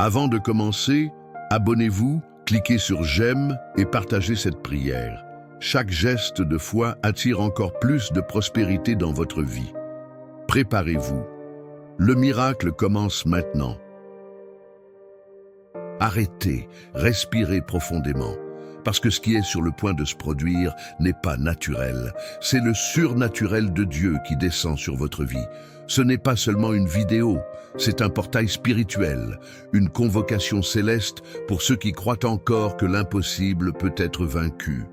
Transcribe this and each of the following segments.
Avant de commencer, abonnez-vous, cliquez sur j'aime et partagez cette prière. Chaque geste de foi attire encore plus de prospérité dans votre vie. Préparez-vous. Le miracle commence maintenant. Arrêtez, respirez profondément. Parce que ce qui est sur le point de se produire n'est pas naturel. C'est le surnaturel de Dieu qui descend sur votre vie. Ce n'est pas seulement une vidéo, c'est un portail spirituel, une convocation céleste pour ceux qui croient encore que l'impossible peut être vaincu.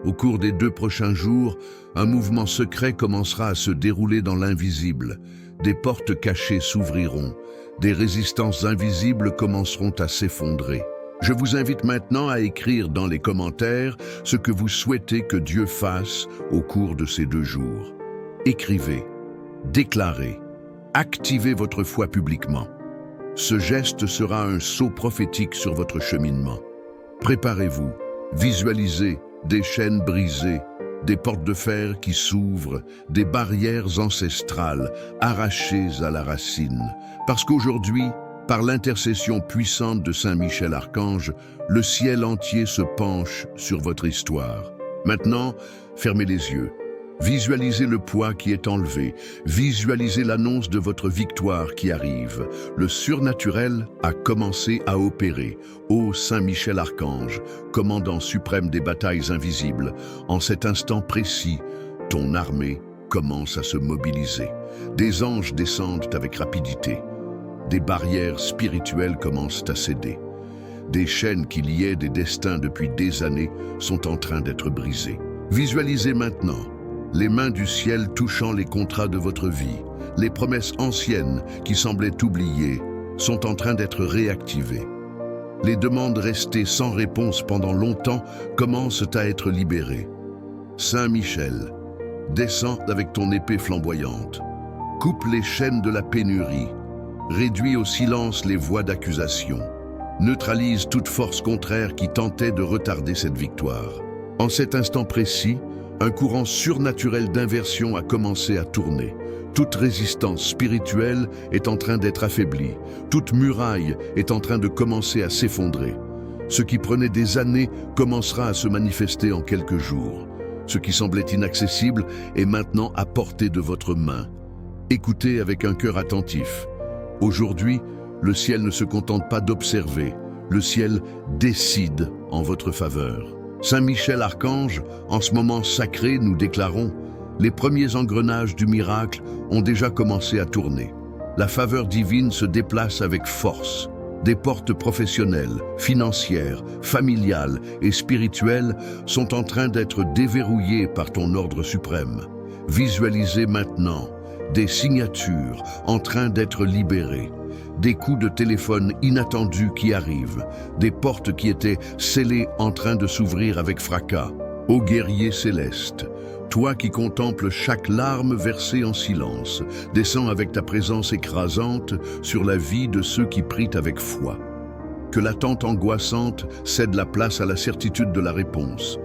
Au cours des 2 prochains jours, un mouvement secret commencera à se dérouler dans l'invisible. Des portes cachées s'ouvriront, des résistances invisibles commenceront à s'effondrer. Je vous invite maintenant à écrire dans les commentaires ce que vous souhaitez que Dieu fasse au cours de ces 2 jours. Écrivez, déclarez, activez votre foi publiquement. Ce geste sera un sceau prophétique sur votre cheminement. Préparez-vous, visualisez des chaînes brisées, des portes de fer qui s'ouvrent, des barrières ancestrales arrachées à la racine. Parce qu'aujourd'hui, par l'intercession puissante de Saint Michel Archange, le ciel entier se penche sur votre histoire. Maintenant, fermez les yeux. Visualisez le poids qui est enlevé. Visualisez l'annonce de votre victoire qui arrive. Le surnaturel a commencé à opérer. Ô Saint Michel Archange, commandant suprême des batailles invisibles, en cet instant précis, ton armée commence à se mobiliser. Des anges descendent avec rapidité. Des barrières spirituelles commencent à céder. Des chaînes qui liaient des destins depuis des années sont en train d'être brisées. Visualisez maintenant les mains du ciel touchant les contrats de votre vie. Les promesses anciennes qui semblaient oubliées sont en train d'être réactivées. Les demandes restées sans réponse pendant longtemps commencent à être libérées. Saint Michel, descends avec ton épée flamboyante. Coupe les chaînes de la pénurie. Réduis au silence les voix d'accusation. Neutralise toute force contraire qui tentait de retarder cette victoire. En cet instant précis, un courant surnaturel d'inversion a commencé à tourner. Toute résistance spirituelle est en train d'être affaiblie. Toute muraille est en train de commencer à s'effondrer. Ce qui prenait des années commencera à se manifester en quelques jours. Ce qui semblait inaccessible est maintenant à portée de votre main. Écoutez avec un cœur attentif. Aujourd'hui, le ciel ne se contente pas d'observer, le ciel décide en votre faveur. Saint Michel Archange, en ce moment sacré, nous déclarons, les premiers engrenages du miracle ont déjà commencé à tourner. La faveur divine se déplace avec force. Des portes professionnelles, financières, familiales et spirituelles sont en train d'être déverrouillées par ton ordre suprême. Visualisez maintenant des signatures en train d'être libérées, des coups de téléphone inattendus qui arrivent, des portes qui étaient scellées en train de s'ouvrir avec fracas. Ô guerrier céleste, toi qui contemples chaque larme versée en silence, descends avec ta présence écrasante sur la vie de ceux qui prient avec foi. Que l'attente angoissante cède la place à la certitude de la réponse.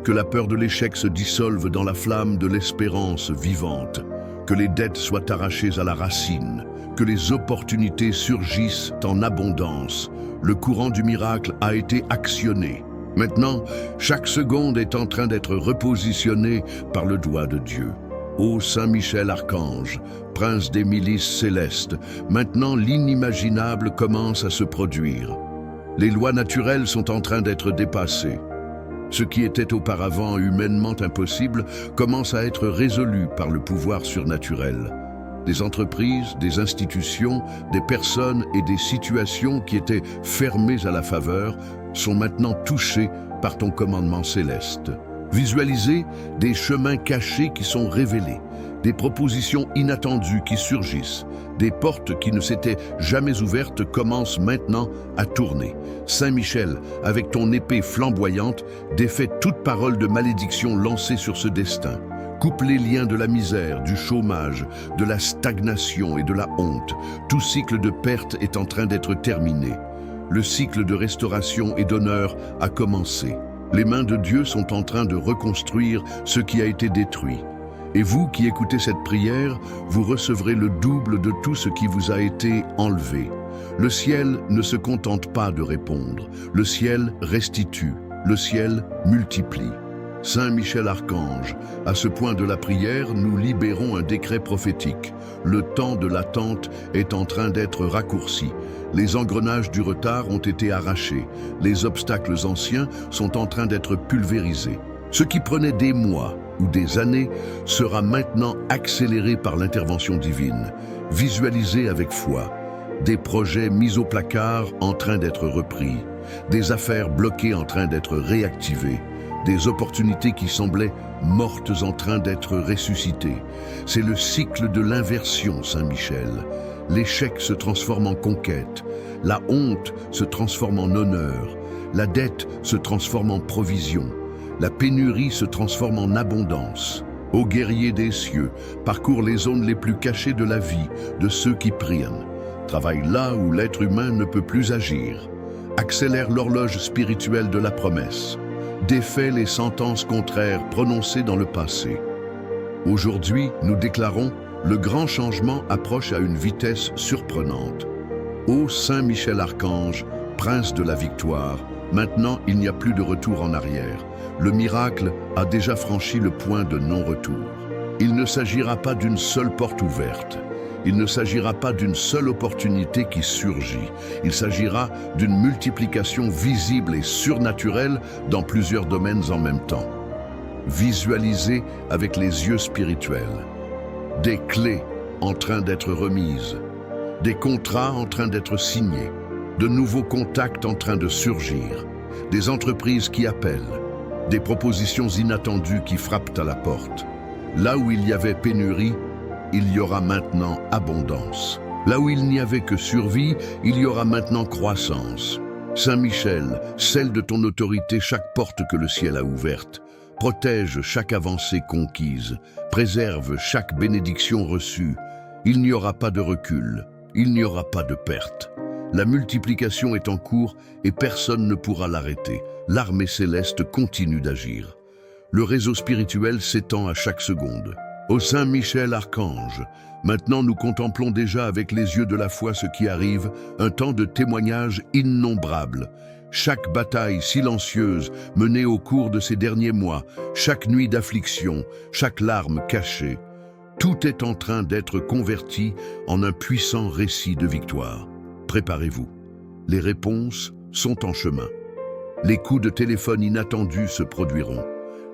Que la peur de l'échec se dissolve dans la flamme de l'espérance vivante. Que les dettes soient arrachées à la racine, que les opportunités surgissent en abondance. Le courant du miracle a été actionné. Maintenant, chaque seconde est en train d'être repositionnée par le doigt de Dieu. Ô Saint Michel Archange, prince des milices célestes, maintenant l'inimaginable commence à se produire. Les lois naturelles sont en train d'être dépassées. Ce qui était auparavant humainement impossible commence à être résolu par le pouvoir surnaturel. Des entreprises, des institutions, des personnes et des situations qui étaient fermées à la faveur sont maintenant touchées par ton commandement céleste. Visualisez des chemins cachés qui sont révélés, des propositions inattendues qui surgissent, des portes qui ne s'étaient jamais ouvertes commencent maintenant à tourner. Saint Michel, avec ton épée flamboyante, défait toute parole de malédiction lancée sur ce destin. Coupe les liens de la misère, du chômage, de la stagnation et de la honte. Tout cycle de perte est en train d'être terminé. Le cycle de restauration et d'honneur a commencé. Les mains de Dieu sont en train de reconstruire ce qui a été détruit. Et vous qui écoutez cette prière, vous recevrez le double de tout ce qui vous a été enlevé. Le ciel ne se contente pas de répondre, le ciel restitue, le ciel multiplie. Saint Michel Archange, à ce point de la prière, nous libérons un décret prophétique. Le temps de l'attente est en train d'être raccourci. Les engrenages du retard ont été arrachés. Les obstacles anciens sont en train d'être pulvérisés. Ce qui prenait des mois ou des années sera maintenant accéléré par l'intervention divine. Visualisez avec foi. Des projets mis au placard en train d'être repris. Des affaires bloquées en train d'être réactivées. Des opportunités qui semblaient mortes en train d'être ressuscitées. C'est le cycle de l'inversion, Saint-Michel. L'échec se transforme en conquête. La honte se transforme en honneur. La dette se transforme en provision. La pénurie se transforme en abondance. Ô guerrier des cieux, parcours les zones les plus cachées de la vie de ceux qui prient. Travaille là où l'être humain ne peut plus agir. Accélère l'horloge spirituelle de la promesse. Défait les sentences contraires prononcées dans le passé. Aujourd'hui, nous déclarons, le grand changement approche à une vitesse surprenante. Ô Saint Michel Archange, prince de la victoire, maintenant il n'y a plus de retour en arrière. Le miracle a déjà franchi le point de non-retour. Il ne s'agira pas d'une seule porte ouverte. Il ne s'agira pas d'une seule opportunité qui surgit. Il s'agira d'une multiplication visible et surnaturelle dans plusieurs domaines en même temps. Visualisez avec les yeux spirituels. Des clés en train d'être remises. Des contrats en train d'être signés. De nouveaux contacts en train de surgir. Des entreprises qui appellent. Des propositions inattendues qui frappent à la porte. Là où il y avait pénurie, il y aura maintenant abondance. Là où il n'y avait que survie, il y aura maintenant croissance. Saint Michel, scelle de ton autorité chaque porte que le ciel a ouverte. Protège chaque avancée conquise. Préserve chaque bénédiction reçue. Il n'y aura pas de recul. Il n'y aura pas de perte. La multiplication est en cours et personne ne pourra l'arrêter. L'armée céleste continue d'agir. Le réseau spirituel s'étend à chaque seconde. Ô Saint Michel Archange, maintenant nous contemplons déjà avec les yeux de la foi ce qui arrive, un temps de témoignages innombrables. Chaque bataille silencieuse menée au cours de ces derniers mois, chaque nuit d'affliction, chaque larme cachée, tout est en train d'être converti en un puissant récit de victoire. Préparez-vous. Les réponses sont en chemin. Les coups de téléphone inattendus se produiront.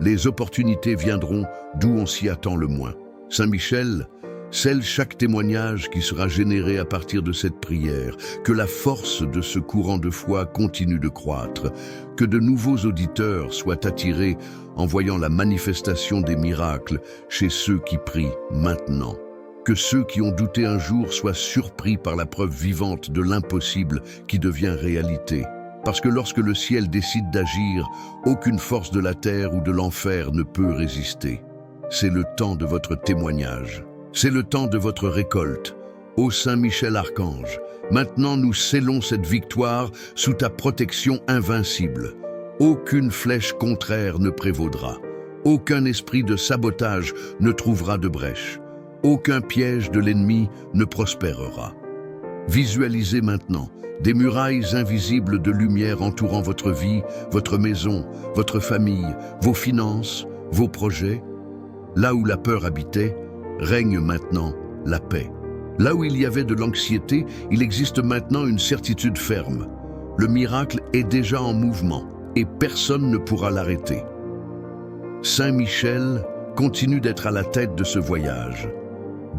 Les opportunités viendront d'où on s'y attend le moins. Saint Michel, scelle chaque témoignage qui sera généré à partir de cette prière, que la force de ce courant de foi continue de croître, que de nouveaux auditeurs soient attirés en voyant la manifestation des miracles chez ceux qui prient maintenant. Que ceux qui ont douté un jour soient surpris par la preuve vivante de l'impossible qui devient réalité. Parce que lorsque le ciel décide d'agir, aucune force de la terre ou de l'enfer ne peut résister. C'est le temps de votre témoignage. C'est le temps de votre récolte. Ô Saint Michel Archange, maintenant nous scellons cette victoire sous ta protection invincible. Aucune flèche contraire ne prévaudra. Aucun esprit de sabotage ne trouvera de brèche. Aucun piège de l'ennemi ne prospérera. Visualisez maintenant des murailles invisibles de lumière entourant votre vie, votre maison, votre famille, vos finances, vos projets. Là où la peur habitait, règne maintenant la paix. Là où il y avait de l'anxiété, il existe maintenant une certitude ferme. Le miracle est déjà en mouvement et personne ne pourra l'arrêter. Saint Michel continue d'être à la tête de ce voyage,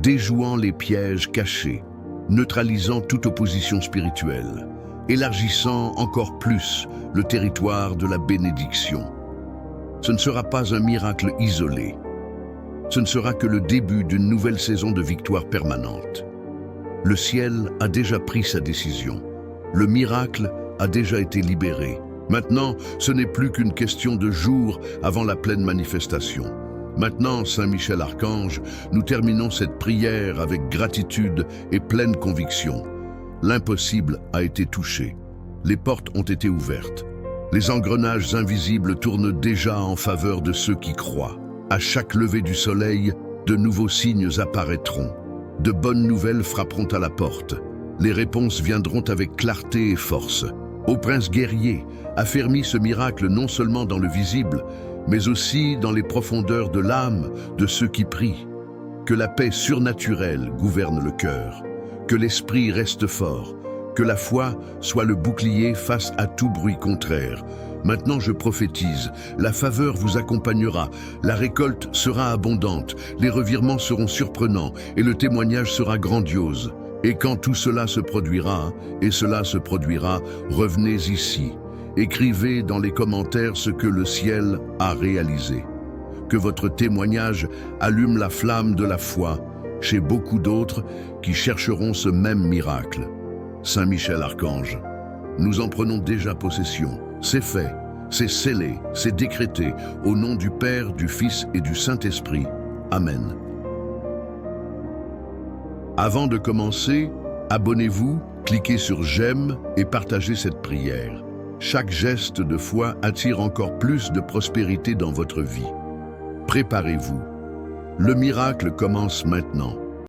déjouant les pièges cachés, neutralisant toute opposition spirituelle, élargissant encore plus le territoire de la bénédiction. Ce ne sera pas un miracle isolé. Ce ne sera que le début d'une nouvelle saison de victoire permanente. Le ciel a déjà pris sa décision. Le miracle a déjà été libéré. Maintenant, ce n'est plus qu'une question de jours avant la pleine manifestation. Maintenant, Saint Michel Archange, nous terminons cette prière avec gratitude et pleine conviction. L'impossible a été touché. Les portes ont été ouvertes. Les engrenages invisibles tournent déjà en faveur de ceux qui croient. À chaque lever du soleil, de nouveaux signes apparaîtront. De bonnes nouvelles frapperont à la porte. Les réponses viendront avec clarté et force. Ô prince guerrier, affermis ce miracle non seulement dans le visible, mais aussi dans les profondeurs de l'âme de ceux qui prient. Que la paix surnaturelle gouverne le cœur, que l'esprit reste fort, que la foi soit le bouclier face à tout bruit contraire. Maintenant je prophétise, la faveur vous accompagnera, la récolte sera abondante, les revirements seront surprenants et le témoignage sera grandiose. Et quand tout cela se produira, revenez ici. Écrivez dans les commentaires ce que le ciel a réalisé. Que votre témoignage allume la flamme de la foi chez beaucoup d'autres qui chercheront ce même miracle. Saint Michel Archange, nous en prenons déjà possession. C'est fait, c'est scellé, c'est décrété, au nom du Père, du Fils et du Saint-Esprit. Amen. Avant de commencer, abonnez-vous, cliquez sur j'aime et partagez cette prière. Chaque geste de foi attire encore plus de prospérité dans votre vie. Préparez-vous. Le miracle commence maintenant.